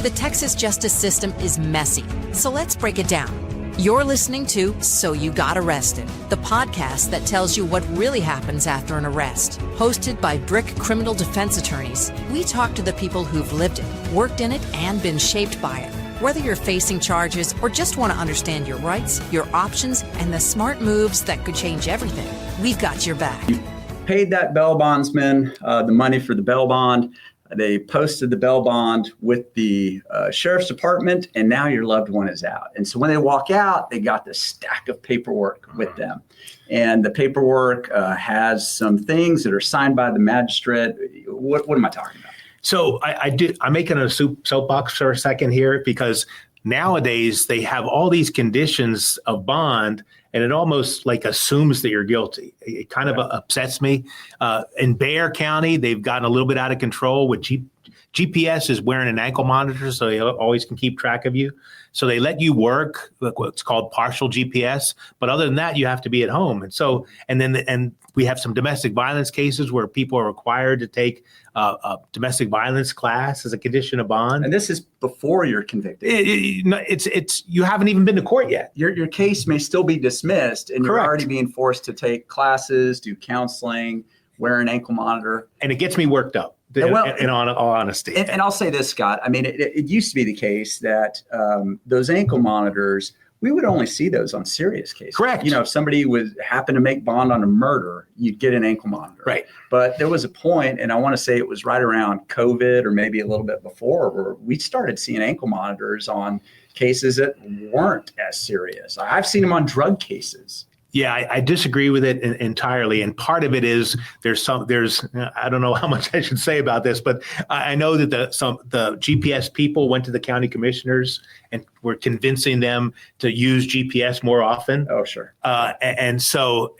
The Texas justice system is messy, so let's break it down. You're listening to So You Got Arrested, the podcast that tells you what really happens after an arrest. Hosted by BRCK Criminal Defense Attorneys, we talk to the people who've lived it, worked in it, and been shaped by it. Whether you're facing charges or just want to understand your rights, your options, and the smart moves that could change everything, we've got your back. You paid that bail bondsman the money for the bail bond. They posted the bail bond with the sheriff's department, and now your loved one is out. And so when they walk out, they got this stack of paperwork with them. And the paperwork has some things that are signed by the magistrate. What am I talking about? So I'm making a soapbox for a second here, because nowadays they have all these conditions of bond, and it almost like assumes that you're guilty. It kind of upsets me. In Bexar County, they've gotten a little bit out of control with GPS is wearing an ankle monitor, so they always can keep track of you. So they let you work what's called partial GPS, but other than that, you have to be at home. And we have some domestic violence cases where people are required to take a domestic violence class as a condition of bond. And this is before you're convicted. It's you haven't even been to court yet. Your case may still be dismissed, and Correct. You're already being forced to take classes, do counseling, wear an ankle monitor. And it gets me worked up. In all honesty. And I'll say this, Scott. I mean, it used to be the case that those ankle monitors, we would only see those on serious cases. Correct. If somebody happened to make bond on a murder, you'd get an ankle monitor. Right. But there was a point, and I want to say it was right around COVID or maybe a little bit before, where we started seeing ankle monitors on cases that weren't as serious. I've seen them on drug cases. Yeah, I disagree with it entirely. And part of it is there's I don't know how much I should say about this, but I know that the GPS people went to the county commissioners and were convincing them to use GPS more often. Oh, sure. And so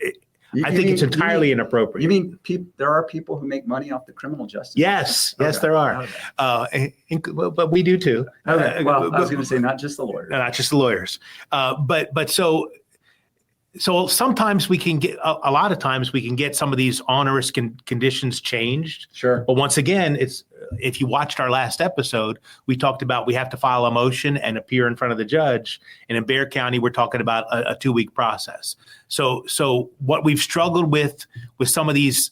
I think it's entirely inappropriate. You mean there are people who make money off the criminal justice? Yes, there are. But we do too. Okay. Well, I was going to say not just the lawyers. Not just the lawyers. So sometimes we can get, a lot of times we can get some of these onerous conditions changed. Sure. But once again, if you watched our last episode, we talked about we have to file a motion and appear in front of the judge. And in Bexar County, we're talking about a 2-week process. So what we've struggled with some of these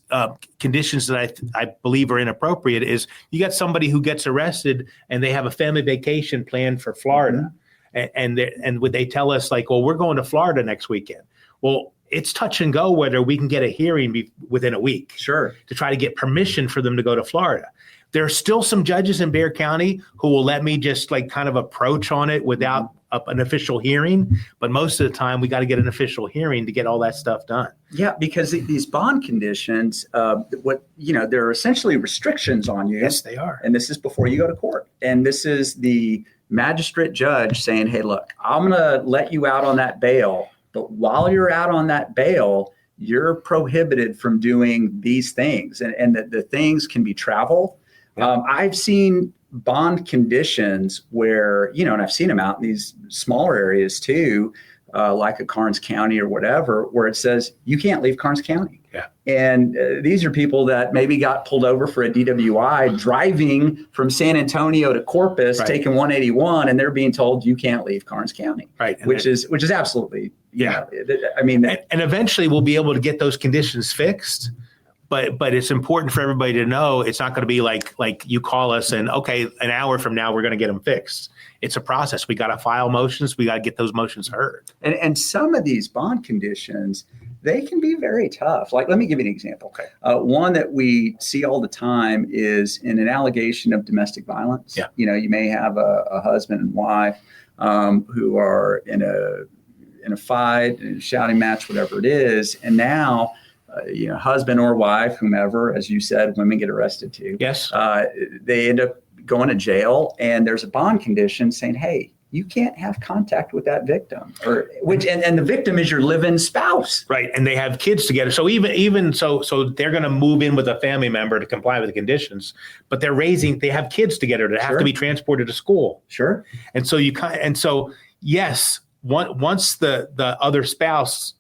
conditions that I believe are inappropriate is you got somebody who gets arrested and they have a family vacation planned for Florida. Mm-hmm. And would they tell us like, well, we're going to Florida next weekend. Well, it's touch and go whether we can get a hearing within a week. Sure. To try to get permission for them to go to Florida. There are still some judges in Bexar County who will let me just like kind of approach on it without an official hearing. But most of the time we got to get an official hearing to get all that stuff done. Yeah, because these bond conditions, there are essentially restrictions on you. Yes, they are. And this is before you go to court. And this is the magistrate judge saying, hey, look, I'm going to let you out on that bail. But while you're out on that bail, you're prohibited from doing these things. And the things can be travel. Yeah. I've seen bond conditions where, and I've seen them out in these smaller areas too, like a Karnes County or whatever, where it says you can't leave Karnes County. Yeah. And these are people that maybe got pulled over for a DWI driving from San Antonio to Corpus, right, taking 181, and they're being told you can't leave Karnes County. Right. Which is absolutely, yeah. And eventually we'll be able to get those conditions fixed. But it's important for everybody to know it's not going to be like you call us and, okay, an hour from now, we're going to get them fixed. It's a process. We got to file motions. We got to get those motions heard. And some of these bond conditions, they can be very tough. Like, let me give you an example. Okay. One that we see all the time is in an allegation of domestic violence. Yeah. You may have a husband and wife who are in a fight, in a shouting match, whatever it is. And now, husband or wife, whomever, as you said, women get arrested too. Yes. They end up going to jail, and there's a bond condition saying, hey, you can't have contact with that victim, and the victim is your live-in spouse. Right. And they have kids together. So even so they're going to move in with a family member to comply with the conditions, but they have kids together that have to be transported to school. Sure. And so yes, once the other spouse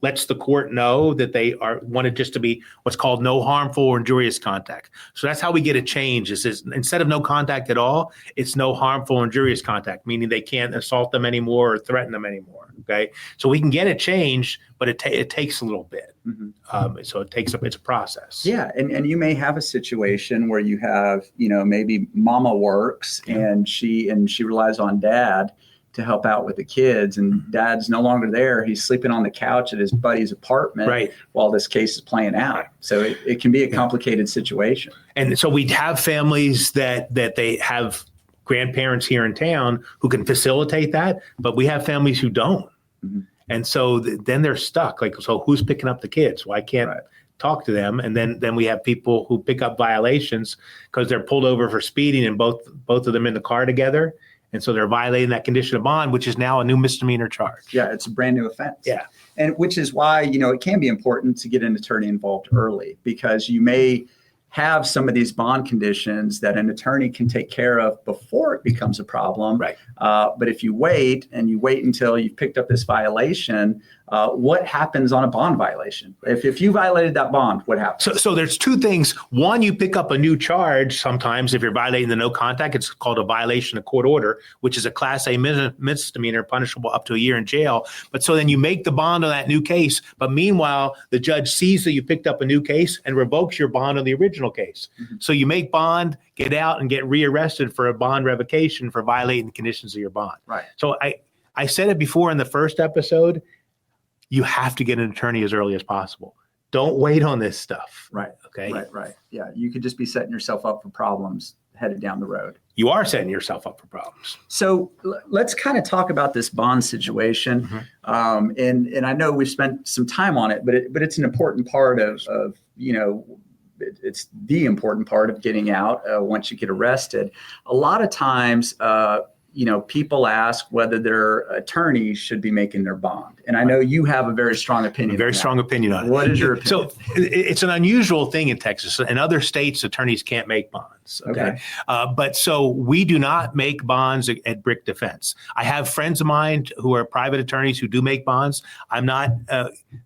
lets the court know that they want it just to be what's called no harmful or injurious contact. So that's how we get a change is instead of no contact at all, it's no harmful or injurious contact, meaning they can't assault them anymore or threaten them anymore. Okay. So we can get it changed, but it takes a little bit. Mm-hmm. So it's a process. Yeah. And you may have a situation where you have, maybe mama works and she relies on dad to help out with the kids, and dad's no longer there. He's sleeping on the couch at his buddy's apartment while this case is playing out. So it can be a complicated situation. And so we have families that they have grandparents here in town who can facilitate that, but we have families who don't. Mm-hmm. And so then they're stuck. So who's picking up the kids? Well, I can't talk to them. And then we have people who pick up violations because they're pulled over for speeding and both of them in the car together. And so they're violating that condition of bond, which is now a new misdemeanor charge. Yeah, it's a brand new offense. Yeah. And which is why, it can be important to get an attorney involved early, because you may have some of these bond conditions that an attorney can take care of before it becomes a problem. Right. But if you wait until you've picked up this violation, what happens on a bond violation? If you violated that bond, what happens? So there's two things. One, you pick up a new charge sometimes if you're violating the no contact. It's called a violation of court order, which is a Class A misdemeanor punishable up to a year in jail. But so then you make the bond on that new case. But meanwhile, the judge sees that you picked up a new case and revokes your bond on the original case. Mm-hmm. So you make bond, get out, and get rearrested for a bond revocation for violating the conditions of your bond. Right. So I said it before in the first episode. You have to get an attorney as early as possible. Don't wait on this stuff. Right. Okay. Right. Yeah. You could just be setting yourself up for problems headed down the road. You are setting yourself up for problems. So let's kind of talk about this bond situation. Mm-hmm. And I know we've spent some time on it, but it's an important part of it's the important part of getting out once you get arrested. A lot of times, people ask whether their attorneys should be making their bond. And I know you have a very strong opinion. Strong opinion on it. What is your opinion? So it's an unusual thing in Texas. In other states, attorneys can't make bonds. Okay. But so we do not make bonds at BRCK Defense. I have friends of mine who are private attorneys who do make bonds. I'm not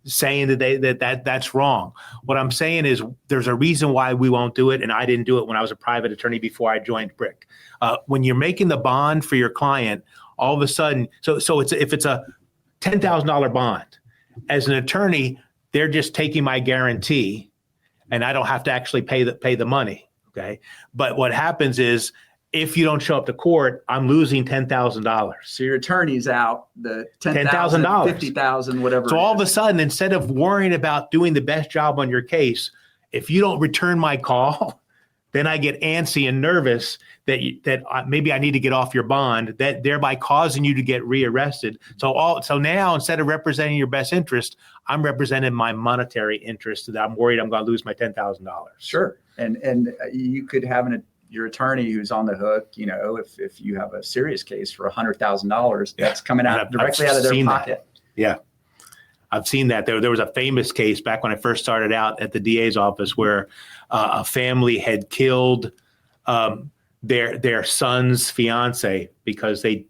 saying that that's wrong. What I'm saying is there's a reason why we won't do it. And I didn't do it when I was a private attorney before I joined BRCK. When you're making the bond for your client, all of a sudden, so if it's a $10,000 bond, as an attorney, they're just taking my guarantee, and I don't have to actually pay the money. Okay, but what happens is if you don't show up to court, I'm losing $10,000. So your attorney's out the $10,000, $50,000, whatever. So all of a sudden, instead of worrying about doing the best job on your case, if you don't return my call, then I get antsy and nervous that maybe I need to get off your bond, that thereby causing you to get rearrested. So now instead of representing your best interest, I'm representing my monetary interest that I'm worried I'm going to lose my $10,000. Sure. And you could have your attorney who's on the hook, if you have a serious case for $100,000, that's coming out directly out of their pocket. Yeah. I've seen that. There was a famous case back when I first started out at the DA's office where a family had killed their son's fiance because it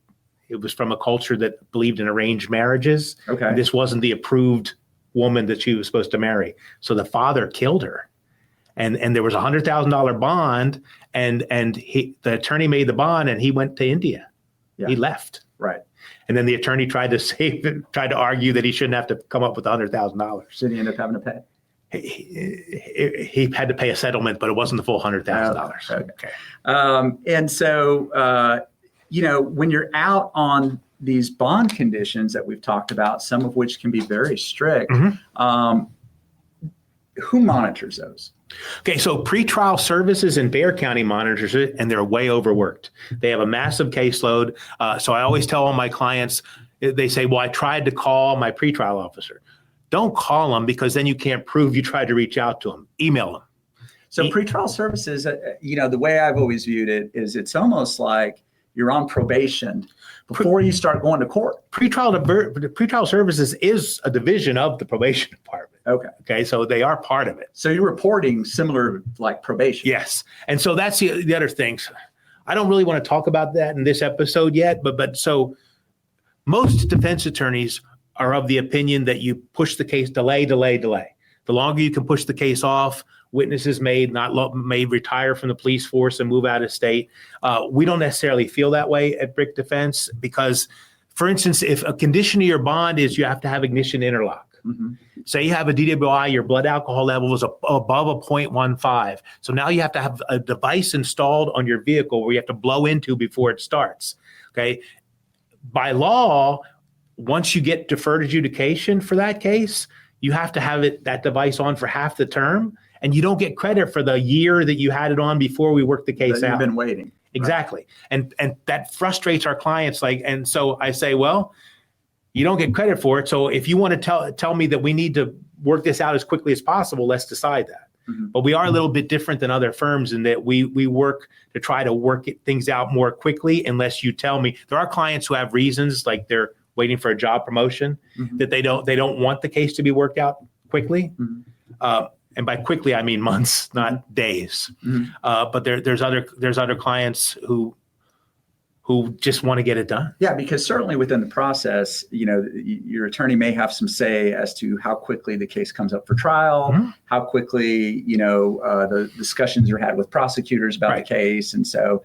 was from a culture that believed in arranged marriages. Okay. This wasn't the approved woman that she was supposed to marry. So the father killed her. And there was a $100,000 bond, and the attorney made the bond, and he went to India. Yeah. He left. Right. And then the attorney tried to argue that he shouldn't have to come up with $100,000. Did he end up having to pay? He had to pay a settlement, but it wasn't the full $100,000. Okay. And so, when you're out on these bond conditions that we've talked about, some of which can be very strict, mm-hmm. Who monitors those? Okay, so pretrial services in Bexar County monitors it, and they're way overworked. They have a massive caseload. So I always tell all my clients, they say, well, I tried to call my pretrial officer. Don't call them, because then you can't prove you tried to reach out to them. Email them. So pretrial services, the way I've always viewed it is it's almost like you're on probation before you start going to court. Pretrial services is a division of the probation department. Okay. So they are part of it. So you're reporting similar like probation. Yes. And so that's the other things. I don't really want to talk about that in this episode yet, but so most defense attorneys are of the opinion that you push the case, delay. The longer you can push the case off, witnesses may retire from the police force and move out of state. We don't necessarily feel that way at BRCK Defense because, for instance, if a condition of your bond is you have to have ignition interlock. Mm-hmm. Say you have a DWI, your blood alcohol level is above a 0.15. So now you have to have a device installed on your vehicle where you have to blow into before it starts. Okay. By law, once you get deferred adjudication for that case, you have to have that device on for half the term, and you don't get credit for the year that you had it on before we worked the case out. You've been waiting. Exactly. Right. And that frustrates our clients. And so I say, well, you don't get credit for it. So if you want to tell me that we need to work this out as quickly as possible, let's decide that. Mm-hmm. But we are a little bit different than other firms in that we work to try to work things out more quickly unless you tell me. There are clients who have reasons, like they're waiting for a job promotion, mm-hmm. that they don't want the case to be worked out quickly. Mm-hmm. And by quickly, I mean months, not days. Mm-hmm. But there's other clients who just want to get it done. Yeah, because certainly within the process, your attorney may have some say as to how quickly the case comes up for trial, mm-hmm. how quickly, the discussions are had with prosecutors about right. the case. And so,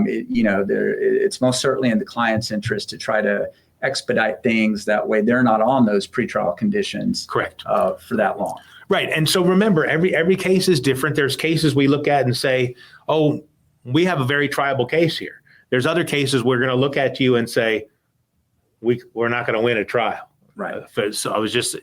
it's most certainly in the client's interest to try to expedite things. That way they're not on those pretrial conditions. Correct. For that long. Right. And so remember, every case is different. There's cases we look at and say, oh, we have a very triable case here. There's other cases we're going to look at you and say, we're not going to win a trial. Right. So I was just,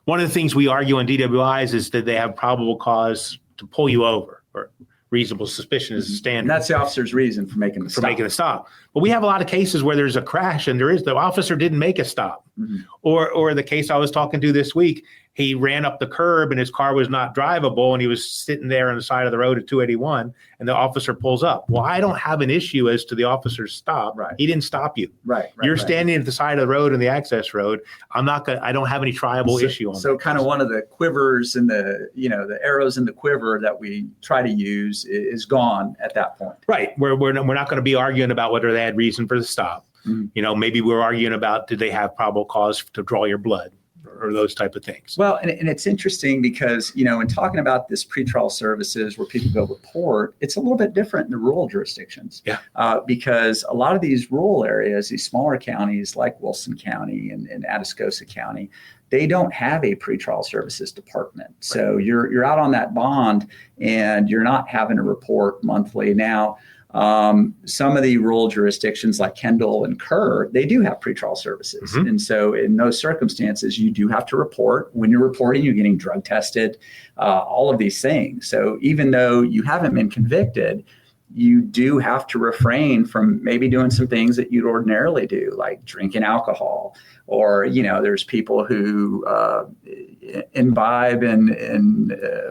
one of the things we argue on DWIs is that they have probable cause to pull you over, or reasonable suspicion is a standard. And that's the officer's reason for making the stop. But we have a lot of cases where there's a crash and the officer didn't make a stop. Mm-hmm. Or the case I was talking to this week, he ran up the curb and his car was not drivable and he was sitting there on the side of the road at 281 and the officer pulls up. Well, I don't have an issue as to the officer's stop. Right. He didn't stop you. Right. You're standing at the side of the road in the access road. I don't have any triable issue on that. So kind of one of the quivers and the arrows in the quiver that we try to use is gone at that point. Right. We're not going to be arguing about whether they had reason for the stop. Mm-hmm. Maybe we're arguing about, did they have probable cause to draw your blood? Or those type of things. Well, and it's interesting because, in talking about this pretrial services where people go report, it's a little bit different in the rural jurisdictions. Yeah. Because a lot of these rural areas, these smaller counties like Wilson County and Atascosa County, they don't have a pretrial services department. Right. So you're out on that bond and you're not having to report monthly. Now, some of the rural jurisdictions like Kendall and Kerr, they do have pretrial services. Mm-hmm. And so in those circumstances, you do have to report. When you're reporting, you're getting drug tested, all of these things. So even though you haven't been convicted, you do have to refrain from maybe doing some things that you'd ordinarily do, like drinking alcohol, or, there's people who imbibe in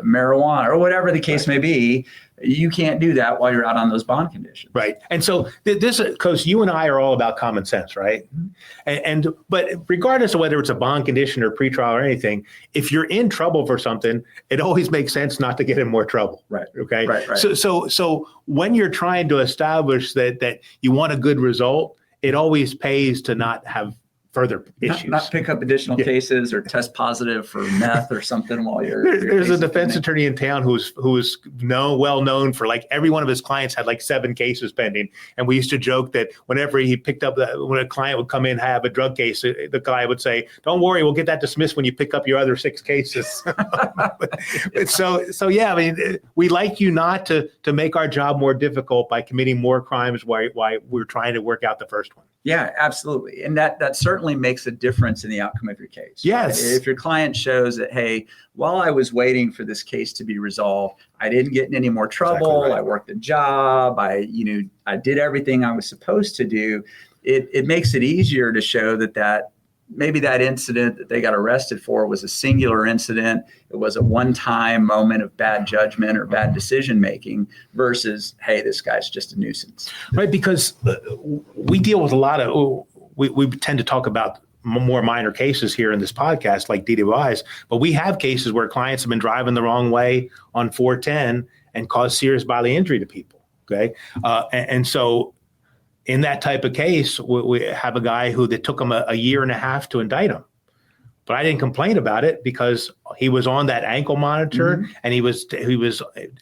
marijuana or whatever the case may be. You can't do that while you're out on those bond conditions. Right. And so this, because you and I are all about common sense, right? Mm-hmm. But regardless of whether it's a bond condition or pretrial or anything, if you're in trouble for something, it always makes sense not to get in more trouble. Right. Okay. Right. So when you're trying to establish that you want a good result, it always pays to not have further issues. Not pick up additional cases or test positive for meth or something while you're. There's a defense attorney in town who was well known for, like, every one of his clients had like 7 cases pending, and we used to joke that whenever he picked up when a client would come in and have a drug case, the guy would say, "Don't worry, we'll get that dismissed when you pick up your other 6 cases." So yeah, I mean, we like you not to make our job more difficult by committing more crimes while we're trying to work out the first one. Yeah, absolutely. And that certainly makes a difference in the outcome of your case. Yes. Right? If your client shows that, hey, while I was waiting for this case to be resolved, I didn't get in any more trouble. Exactly right. I worked a job. I did everything I was supposed to do. It makes it easier to show that maybe that incident that they got arrested for was a singular incident. It was a one-time moment of bad judgment or bad decision making versus, hey, this guy's just a nuisance. Right, because we deal with a lot of, we tend to talk about more minor cases here in this podcast, like DWIs, but we have cases where clients have been driving the wrong way on 410 and caused serious bodily injury to people. Okay, and so in that type of case, we have a guy that took him a year and a half to indict him. But I didn't complain about it because he was on that ankle monitor and he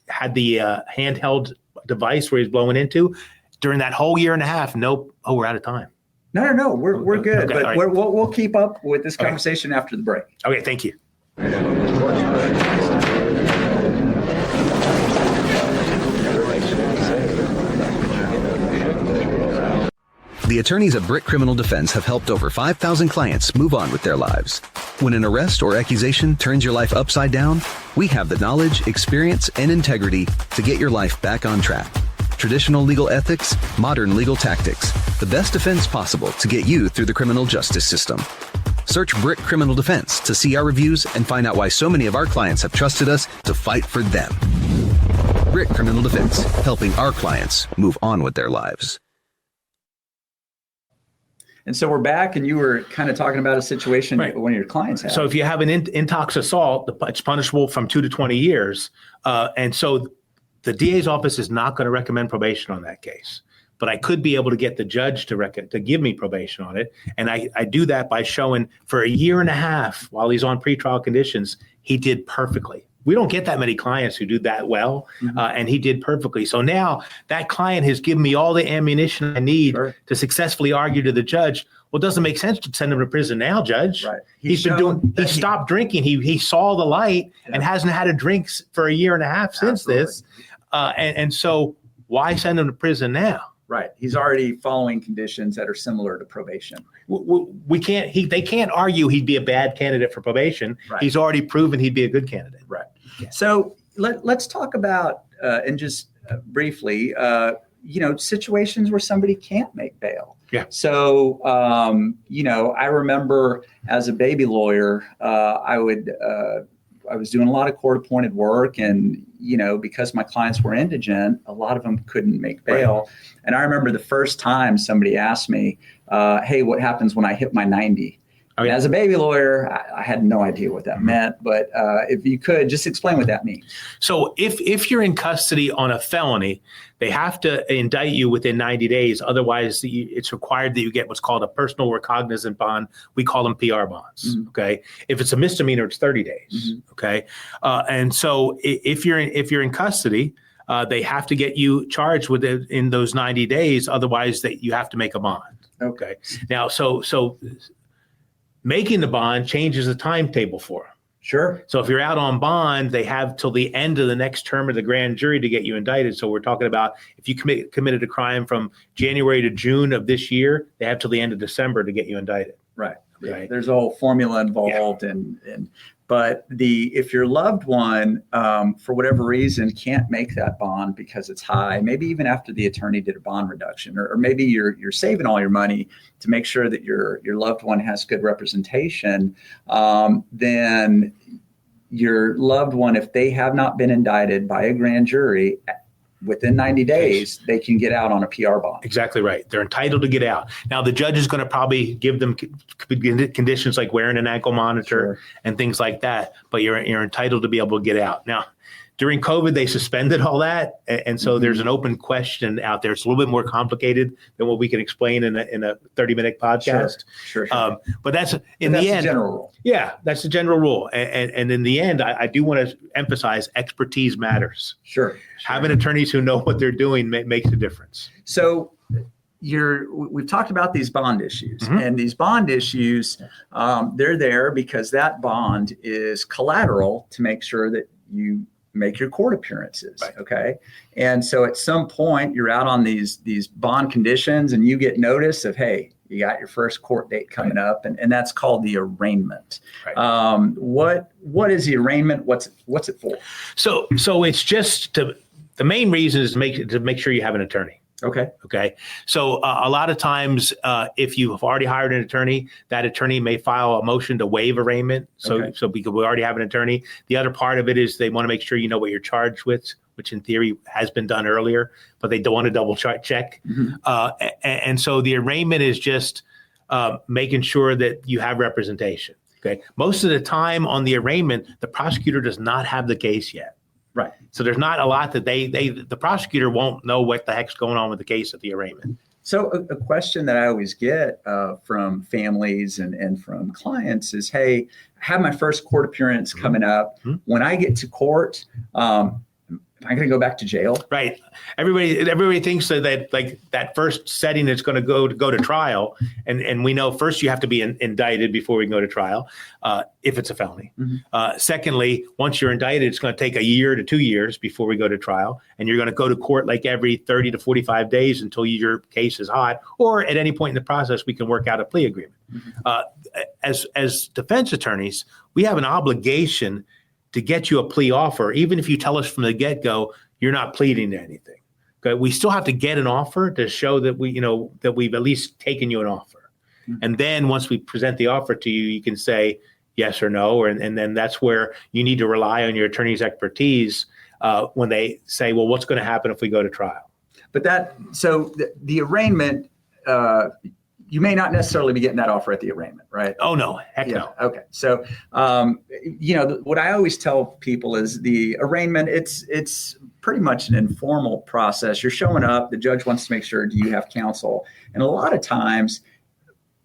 had the handheld device where he's blowing into during that whole year and a half. Nope. Oh, we're out of time. No, we're good. Okay, but right. we'll keep up with this conversation after the break. Okay, thank you. The attorneys at BRCK Criminal Defense have helped over 5,000 clients move on with their lives. When an arrest or accusation turns your life upside down, we have the knowledge, experience, and integrity to get your life back on track. Traditional legal ethics, modern legal tactics, the best defense possible to get you through the criminal justice system. Search BRCK Criminal Defense to see our reviews and find out why so many of our clients have trusted us to fight for them. BRCK Criminal Defense, helping our clients move on with their lives. And so we're back, and you were kind of talking about a situation Right. one of your clients had. So if you have an intox assault, it's punishable from 2 to 20 years. And so the DA's office is not going to recommend probation on that case. But I could be able to get the judge to give me probation on it. And I do that by showing for a year and a half while he's on pretrial conditions, he did perfectly. We don't get that many clients who do that well, and he did perfectly. So now that client has given me all the ammunition I need to successfully argue to the judge. Well, it doesn't make sense to send him to prison now, Judge. Right. He stopped drinking. He saw the light and hasn't had a drink for a year and a half since this. And so why send him to prison now? Right. He's already following conditions that are similar to probation. We can't. They can't argue he'd be a bad candidate for probation. Right. He's already proven he'd be a good candidate. Right. So let's talk about and just briefly, situations where somebody can't make bail. Yeah. So I remember as a baby lawyer, I was doing a lot of court-appointed work, and because my clients were indigent, a lot of them couldn't make bail. Right. And I remember the first time somebody asked me, "Hey, what happens when I hit my 90?" Oh, yeah. As a baby lawyer, I had no idea what that meant, but if you could just explain what that means. So if you're in custody on a felony, they have to indict you within 90 days. Otherwise, it's required that you get what's called a personal recognizant bond. We call them PR bonds. Mm-hmm. Okay. If it's a misdemeanor, it's 30 days. Mm-hmm. Okay. And so if you're in custody, they have to get you charged with it in those 90 days. Otherwise, you have to make a bond. Okay. Now, so making the bond changes the timetable for them. Sure. So if you're out on bond, they have till the end of the next term of the grand jury to get you indicted. So we're talking about if you committed a crime from January to June of this year, they have till the end of December to get you indicted. Right. Okay. There's a whole formula involved, but if your loved one, for whatever reason, can't make that bond because it's high, maybe even after the attorney did a bond reduction, or maybe you're saving all your money to make sure that your loved one has good representation, then your loved one, if they have not been indicted by a grand jury, within 90 days, they can get out on a PR bond. Exactly right. They're entitled to get out. Now, the judge is going to probably give them conditions like wearing an ankle monitor and things like that, but you're entitled to be able to get out. Now, during COVID, they suspended all that, and so there's an open question out there. It's a little bit more complicated than what we can explain in a 30-minute podcast. Sure. But that's the end. The general rule. Yeah, that's the general rule. And in the end, I do want to emphasize expertise matters. Sure. Having attorneys who know what they're doing makes a difference. So we've talked about these bond issues, and these bond issues, they're there because that bond is collateral to make sure that you make your court appearances. Right. Okay. And so at some point you're out on these bond conditions and you get notice of, hey, you got your first court date coming up, and that's called the arraignment. Right. What is the arraignment? What's it for? So it's just the main reason is to make sure you have an attorney. Okay. So a lot of times, if you have already hired an attorney, that attorney may file a motion to waive arraignment. So because we already have an attorney, the other part of it is they want to make sure you know what you're charged with, which in theory has been done earlier, but they don't want to double check. Mm-hmm. And so the arraignment is just making sure that you have representation. Okay. Most of the time on the arraignment, the prosecutor does not have the case yet. Right. So there's not a lot that the prosecutor won't know what the heck's going on with the case at the arraignment. So a question that I always get from families and from clients is, hey, I have my first court appearance coming up. When I get to court, am I going to go back to jail? Right. Everybody thinks that like that first setting is going to go to trial. And we know first you have to be indicted before we can go to trial, if it's a felony. Secondly, once you're indicted, it's going to take a year to 2 years before we go to trial. And you're going to go to court like every 30 to 45 days until your case is hot, or at any point in the process, we can work out a plea agreement. As defense attorneys, we have an obligation to get you a plea offer, even if you tell us from the get-go you're not pleading to anything. Okay, we still have to get an offer to show that we've at least taken you an offer. And then once we present the offer to you, you can say yes or no, and then that's where you need to rely on your attorney's expertise when they say, well, what's going to happen if we go to trial? But the arraignment, you may not necessarily be getting that offer at the arraignment, right? Oh, no. Heck no. Okay. So, what I always tell people is the arraignment, it's pretty much an informal process. You're showing up, the judge wants to make sure, do you have counsel? And a lot of times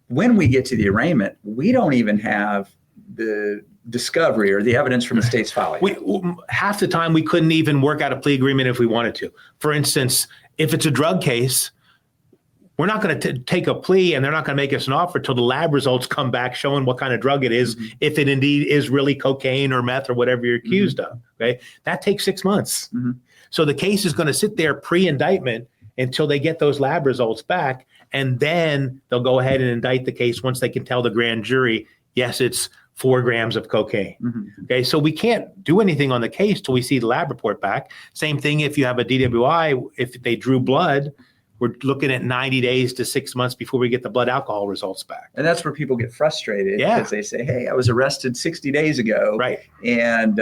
when we get to the arraignment, we don't even have the discovery or the evidence from the state's filing. Half the time we couldn't even work out a plea agreement if we wanted to. For instance, if it's a drug case, we're not going to take a plea and they're not going to make us an offer until the lab results come back showing what kind of drug it is, if it indeed is really cocaine or meth or whatever you're accused of. Okay, that takes 6 months. So the case is going to sit there pre-indictment until they get those lab results back, and then they'll go ahead and indict the case once they can tell the grand jury, yes, it's 4 grams of cocaine. Okay, so we can't do anything on the case till we see the lab report back. Same thing if you have a DWI, if they drew blood, we're looking at 90 days to 6 months before we get the blood alcohol results back. And that's where people get frustrated because they say, hey, I was arrested 60 days ago. Right. And,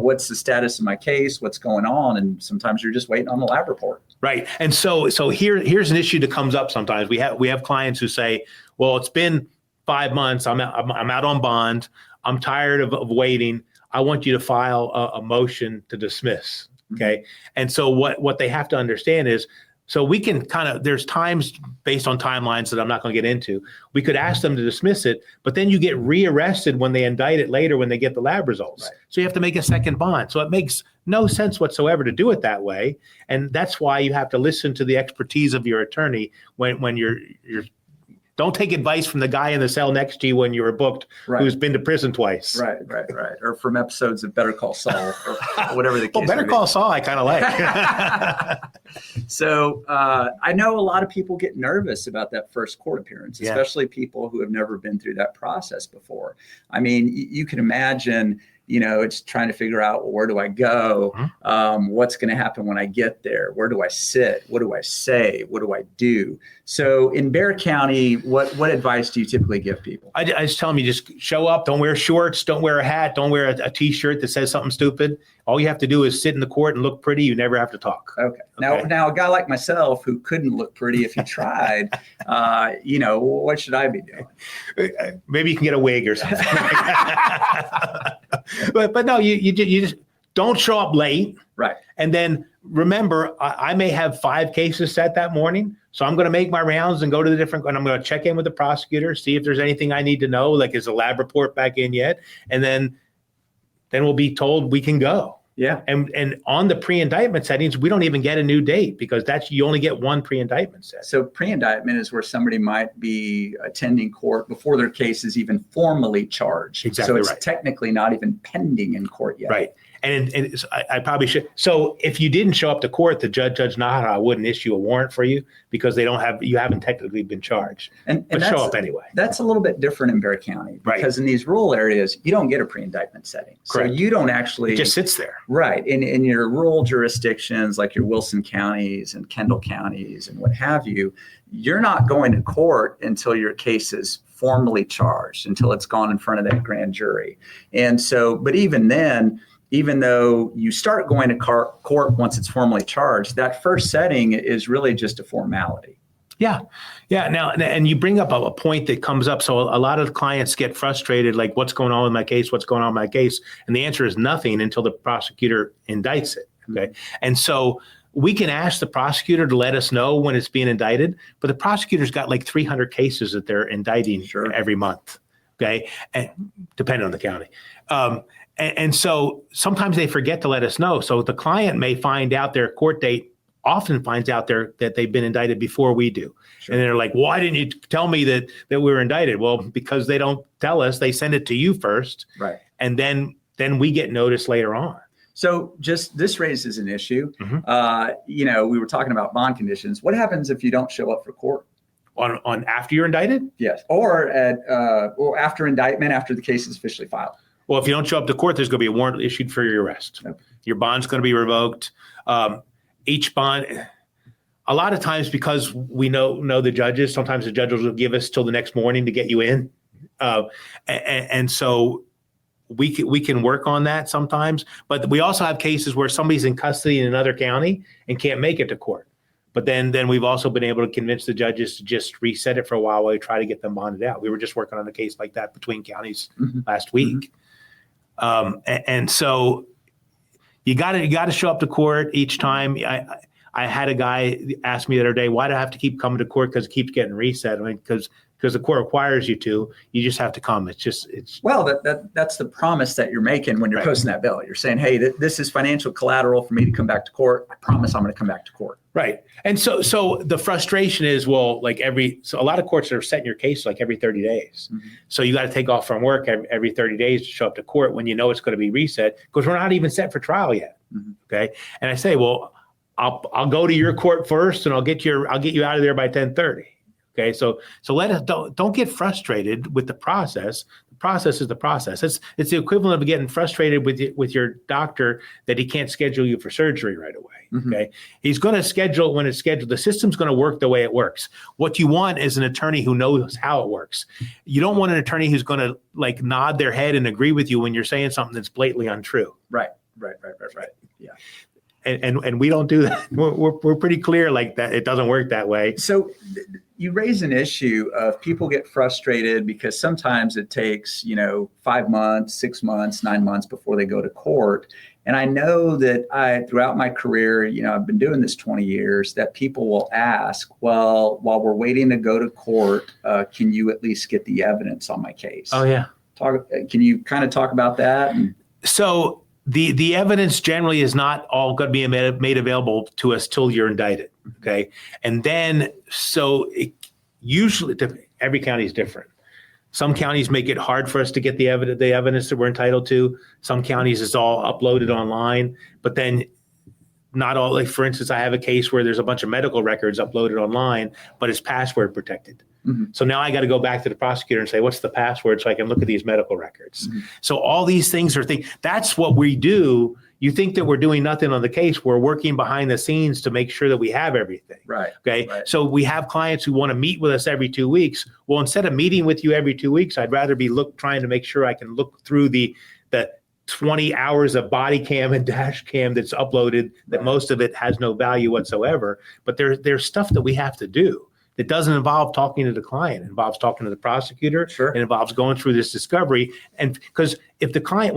what's the status of my case? What's going on? And sometimes you're just waiting on the lab report. Right. And so here's an issue that comes up sometimes. We have clients who say, well, it's been 5 months. I'm out on bond. I'm tired of waiting. I want you to file a motion to dismiss. Okay. And so what they have to understand is, so we can there's times based on timelines that I'm not going to get into. We could ask them to dismiss it, but then you get rearrested when they indict it later when they get the lab results. Right. So you have to make a second bond. So it makes no sense whatsoever to do it that way. And that's why you have to listen to the expertise of your attorney when you're don't take advice from the guy in the cell next to you when you were booked, who's been to prison twice. Right. Or from episodes of Better Call Saul or whatever the case. Well, Better Call Saul, I kind of like. So I know a lot of people get nervous about that first court appearance, especially people who have never been through that process before. I mean, you can imagine, it's trying to figure out, well, where do I go? What's going to happen when I get there? Where do I sit? What do I say? What do I do? So in Bexar County, what advice do you typically give people? I just tell them, you just show up, don't wear shorts, don't wear a hat, don't wear a T-shirt that says something stupid. All you have to do is sit in the court and look pretty. You never have to talk. Okay. Now a guy like myself who couldn't look pretty if he tried, what should I be doing? Maybe you can get a wig or something. But no, you just don't show up late. Right. And then remember, I may have 5 cases set that morning. So I'm going to make my rounds and go to and I'm going to check in with the prosecutor, see if there's anything I need to know, like is the lab report back in yet? And then we'll be told we can go. Yeah. And on the pre-indictment settings, we don't even get a new date because you only get one pre-indictment set. So pre-indictment is where somebody might be attending court before their case is even formally charged. Exactly. So it's technically not even pending in court yet. Right. And I probably should. So if you didn't show up to court, the Judge Nahara wouldn't issue a warrant for you because you haven't technically been charged. But show up anyway. That's a little bit different in Bexar County because in these rural areas, you don't get a pre-indictment setting. Correct. So you don't actually. It just sits there. Right. In your rural jurisdictions, like your Wilson counties and Kendall counties and what have you, you're not going to court until your case is formally charged, until it's gone in front of that grand jury. And so, but even then, even though you start going to court once it's formally charged, that first setting is really just a formality. Yeah. Now, and you bring up a point that comes up. So a lot of clients get frustrated, like, what's going on with my case? What's going on with my case? And the answer is nothing until the prosecutor indicts it. Okay. And so we can ask the prosecutor to let us know when it's being indicted, but the prosecutor's got like 300 cases that they're indicting every month. Okay. And depending on the county. And so sometimes they forget to let us know. So the client may find out their court date, often finds out that they've been indicted before we do. And they're like, why didn't you tell me that we were indicted? Well, because they don't tell us, they send it to you first. Right. And then we get notice later on. So just this raises an issue. We were talking about bond conditions. What happens if you don't show up for court? On after you're indicted? Yes. Or after indictment, after the case is officially filed. Well, if you don't show up to court, there's going to be a warrant issued for your arrest. Okay. Your bond's going to be revoked. Each bond, a lot of times because we know the judges, sometimes the judges will give us till the next morning to get you in. And so we can work on that sometimes. But we also have cases where somebody's in custody in another county and can't make it to court. But then we've also been able to convince the judges to just reset it for a while we try to get them bonded out. We were just working on a case like that between counties last week. And so you got to show up to court each time. I had a guy ask me the other day, why do I have to keep coming to court? Because it keeps getting reset. I mean, because the court requires you to. You just have to come. Well, that's the promise that you're making when you're posting that bill. You're saying, hey, this is financial collateral for me to come back to court. I promise I'm going to come back to court. Right. And so the frustration is, well, so a lot of courts are setting your case like every 30 days. So you got to take off from work every 30 days to show up to court when you know it's going to be reset, because we're not even set for trial yet. Okay. And I say, well, I'll go to your court first and I'll get you out of there by 10:30. Okay. So don't get frustrated with the process. The process is the process. It's the equivalent of getting frustrated with your doctor that he can't schedule you for surgery right away. Okay. He's going to schedule when it's scheduled. The system's going to work the way it works. What you want is an attorney who knows how it works. You don't want an attorney who's going to like nod their head and agree with you when you're saying something that's blatantly untrue. Right. Yeah. And we don't do that. We're pretty clear like that. It doesn't work that way. So you raise an issue of people get frustrated because sometimes it takes, 5 months, 6 months, 9 months before they go to court. And I know that throughout my career, I've been doing this 20 years, that people will ask, well, while we're waiting to go to court, can you at least get the evidence on my case? Oh, yeah. Can you kind of talk about that? So the evidence generally is not all going to be made available to us till you're indicted. Okay. And then, usually every county is different. Some counties make it hard for us to get the evidence that we're entitled to. Some counties it's all uploaded online, but then not all. Like, for instance, I have a case where there's a bunch of medical records uploaded online, but it's password protected. So now I got to go back to the prosecutor and say, what's the password so I can look at these medical records? So all these things are things. That's what we do. You think that we're doing nothing on the case. We're working behind the scenes to make sure that we have everything. Right. Okay. Right. So we have clients who want to meet with us every 2 weeks. Well, instead of meeting with you every 2 weeks, I'd rather be trying to make sure I can look through the 20 hours of body cam and dash cam that's uploaded, that most of it has no value whatsoever. But there's stuff that we have to do. It doesn't involve talking to the client. It involves talking to the prosecutor. Sure. It involves going through this discovery. And because when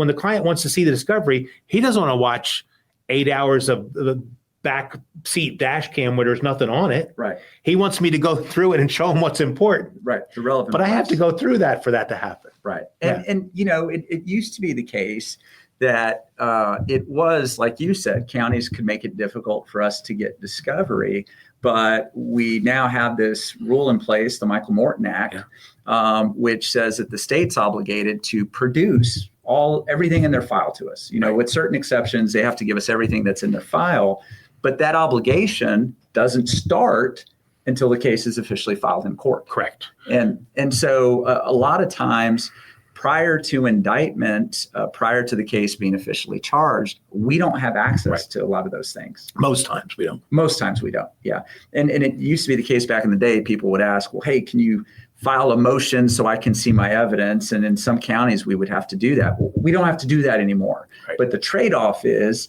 the client wants to see the discovery, he doesn't want to watch 8 hours of the back seat dash cam where there's nothing on it. Right. He wants me to go through it and show him what's important. Right. The relevant. But I have to go through that for that to happen. Right. And it used to be the case that it was, like you said, counties could make it difficult for us to get discovery. But we now have this rule in place, the Michael Morton Act, which says that the state's obligated to produce everything in their file to us. With certain exceptions, they have to give us everything that's in their file. But that obligation doesn't start until the case is officially filed in court. Correct. And so a lot of times, prior to indictment, prior to the case being officially charged, we don't have access to a lot of those things. Most times we don't. Yeah. And it used to be the case back in the day. People would ask, well, hey, can you file a motion so I can see my evidence? And in some counties, we would have to do that. Well, we don't have to do that anymore. Right. But the trade-off is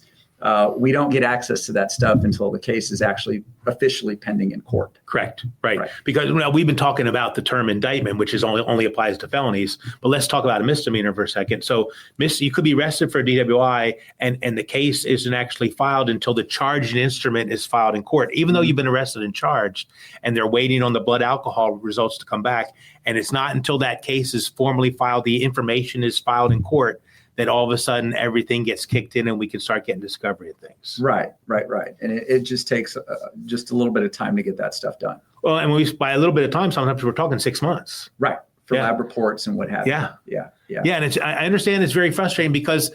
we don't get access to that stuff until the case is actually officially pending in court. Correct. Right. Because we've been talking about the term indictment, which is only applies to felonies. But let's talk about a misdemeanor for a second. So you could be arrested for a DWI and the case isn't actually filed until the charged instrument is filed in court, even though you've been arrested and charged and they're waiting on the blood alcohol results to come back. And it's not until that case is formally filed, the information is filed in court, that all of a sudden everything gets kicked in and we can start getting discovery of things. Right. And it just takes just a little bit of time to get that stuff done. Well, and by a little bit of time, sometimes we're talking 6 months. Right. For lab reports and what have you. Yeah. And I understand it's very frustrating because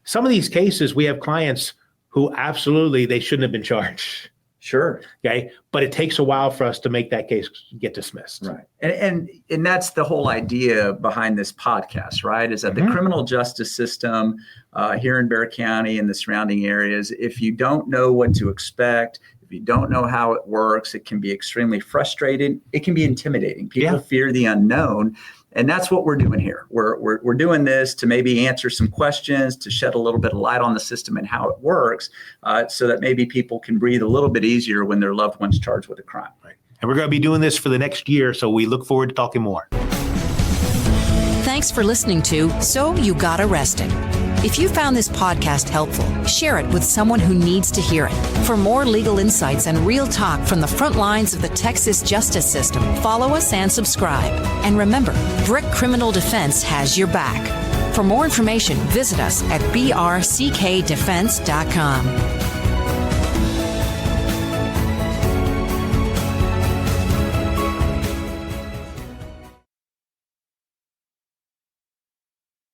some of these cases, we have clients who absolutely, they shouldn't have been charged. Sure. Okay. But it takes a while for us to make that case get dismissed. Right. And that's the whole idea behind this podcast, right? Is that the criminal justice system here in Bexar County and the surrounding areas, if you don't know what to expect, if you don't know how it works, it can be extremely frustrating. It can be intimidating. People fear the unknown. And that's what we're doing here. We're doing this to maybe answer some questions, to shed a little bit of light on the system and how it works, so that maybe people can breathe a little bit easier when their loved one's charged with a crime. Right. And we're going to be doing this for the next year, so we look forward to talking more. Thanks for listening to So You Got Arrested. If you found this podcast helpful, share it with someone who needs to hear it. For more legal insights and real talk from the front lines of the Texas justice system, follow us and subscribe. And remember, BRCK Criminal Defense has your back. For more information, visit us at brckdefense.com.